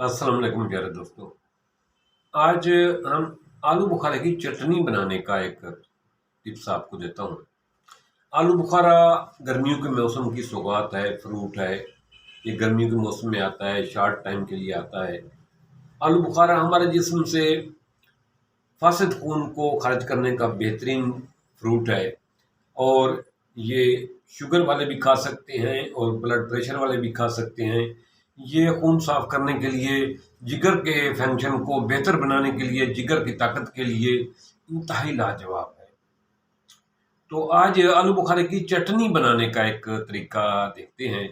अस्सलाम वालेकुम प्यारे दोस्तों। आज हम आलू बुखारे की चटनी बनाने का एक टिप्स आपको देता हूँ। आलू बुखारा गर्मियों के मौसम की सौगात है, फ्रूट है। ये गर्मियों के मौसम में आता है, शॉर्ट टाइम के लिए आता है। आलू बुखारा हमारे जिस्म से फासिद खून को खारिज करने का बेहतरीन फ्रूट है और ये शुगर वाले भी खा सकते हैं और ब्लड प्रेशर वाले भी खा सकते हैं। ये खून साफ करने के लिए, जिगर के फंक्शन को बेहतर बनाने के लिए, जिगर की ताकत के लिए इंतहाई लाजवाब है। तो आज आलू बुखारे की चटनी बनाने का एक तरीका देखते हैं।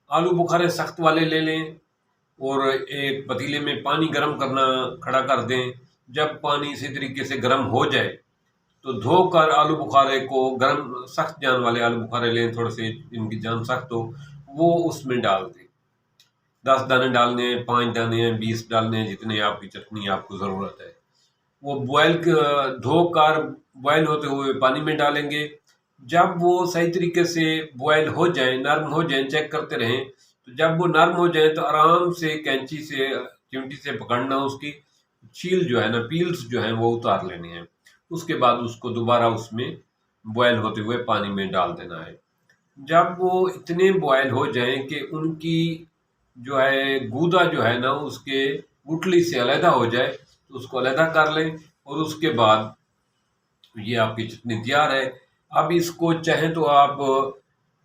आलू बुखारे सख्त वाले ले लें और एक पतीले में पानी गर्म करना खड़ा कर दें। जब पानी इसी तरीके से गर्म हो जाए तो धोकर आलू बुखारे को, गर्म सख्त जान वाले आलू बुखारे लें, थोड़े से इनकी जान सख्त हो, वो उसमें डाल दें। 10 दाने डालने हैं, 5 दाने हैं, 20 डालने हैं, जितने आपकी चटनी आपको ज़रूरत है। वो धोकर बॉयल होते हुए पानी में डालेंगे। जब वो सही तरीके से बॉयल हो जाए, नरम हो जाए, चेक करते रहें। तो जब वो नरम हो जाए तो आराम से कैंची से, चिमटी से पकड़ना, उसकी छील जो है ना, पील्स जो हैं वो उतार लेने हैं। उसके बाद उसको दोबारा उसमें बॉयल होते हुए पानी में डाल देना है। जब वो इतने बॉयल हो जाएं कि उनकी जो है गूदा जो है ना उसके गुठली से अलहदा हो जाए तो उसको अलहदा कर लें और उसके बाद ये आपकी चटनी तैयार है। अब इसको चाहें तो आप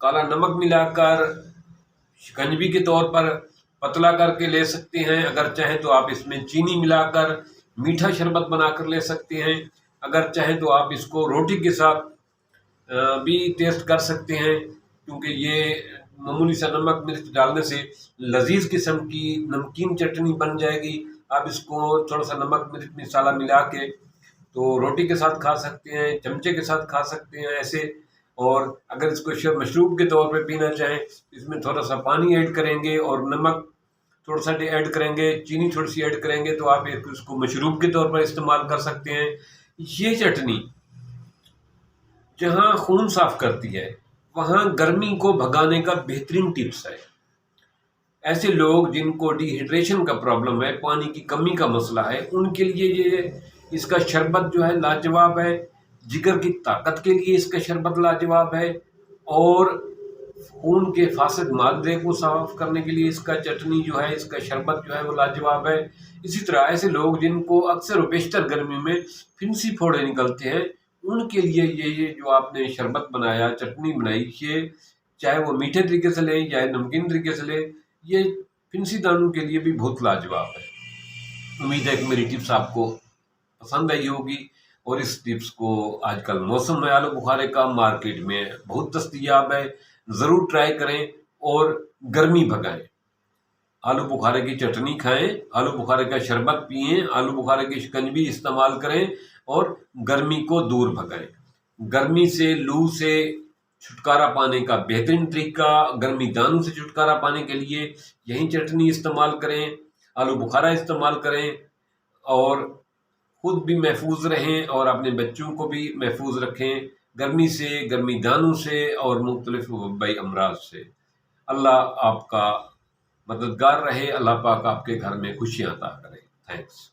काला नमक मिलाकर शिकंजवी के तौर पर पतला करके ले सकते हैं। अगर चाहें तो आप इसमें चीनी मिलाकर मीठा शरबत बनाकर ले सकते हैं। अगर चाहें तो आप इसको रोटी के साथ भी टेस्ट कर सकते हैं, क्योंकि ये मामूली सा नमक मिर्च डालने से लजीज किस्म की नमकीन चटनी बन जाएगी। आप इसको थोड़ा सा नमक मिर्च मसाला मिला के तो रोटी के साथ खा सकते हैं, चमचे के साथ खा सकते हैं ऐसे। और अगर इसको मशरूब के तौर पे पीना चाहें, इसमें थोड़ा सा पानी ऐड करेंगे और नमक थोड़ा सा ऐड करेंगे, चीनी थोड़ी सी ऐड करेंगे, तो आप इसको मशरूब के तौर पर इस्तेमाल कर सकते हैं। ये चटनी जहाँ खून साफ करती है, वहाँ गर्मी को भगाने का बेहतरीन टिप्स है। ऐसे लोग जिनको डिहाइड्रेशन का प्रॉब्लम है, पानी की कमी का मसला है, उनके लिए ये इसका शरबत जो है लाजवाब है। जिगर की ताकत के लिए इसका शरबत लाजवाब है और खून के फासिद मादे को साफ करने के लिए इसका चटनी जो है, इसका शरबत जो है वो लाजवाब है। इसी तरह ऐसे लोग जिनको अक्सर व बेशतर गर्मी में फिंसी फोड़े निकलते हैं, उनके लिए ये जो आपने शरबत बनाया, चटनी बनाई, ये चाहे वो मीठे तरीके से लें या नमकीन तरीके से लें, ये फिंसी दानों के लिए भी बहुत लाजवाब है। उम्मीद है कि मेरी टिप्स आपको पसंद आई होगी और इस टिप्स को, आजकल मौसम है आलू बुखारे का, मार्केट में बहुत दस्तयाब है, ज़रूर ट्राई करें और गर्मी भगाएं। आलू बुखारे की चटनी खाएं, आलू बुखारे का शरबत पिएं, आलू बुखारे की शिकंजवी इस्तेमाल करें और गर्मी को दूर भगाएं। गर्मी से, लू से छुटकारा पाने का बेहतरीन तरीका, गर्मी दानों से छुटकारा पाने के लिए यही चटनी इस्तेमाल करें, आलू बुखारा इस्तेमाल करें और खुद भी महफूज रहें और अपने बच्चों को भी महफूज रखें गर्मी से, गर्मी दानों से और मुख्तलिफ वबाई अमराज से। अल्लाह आपका मददगार रहे, अल्लाह पाक आपके घर में खुशियाँ अता करे। थैंक्स।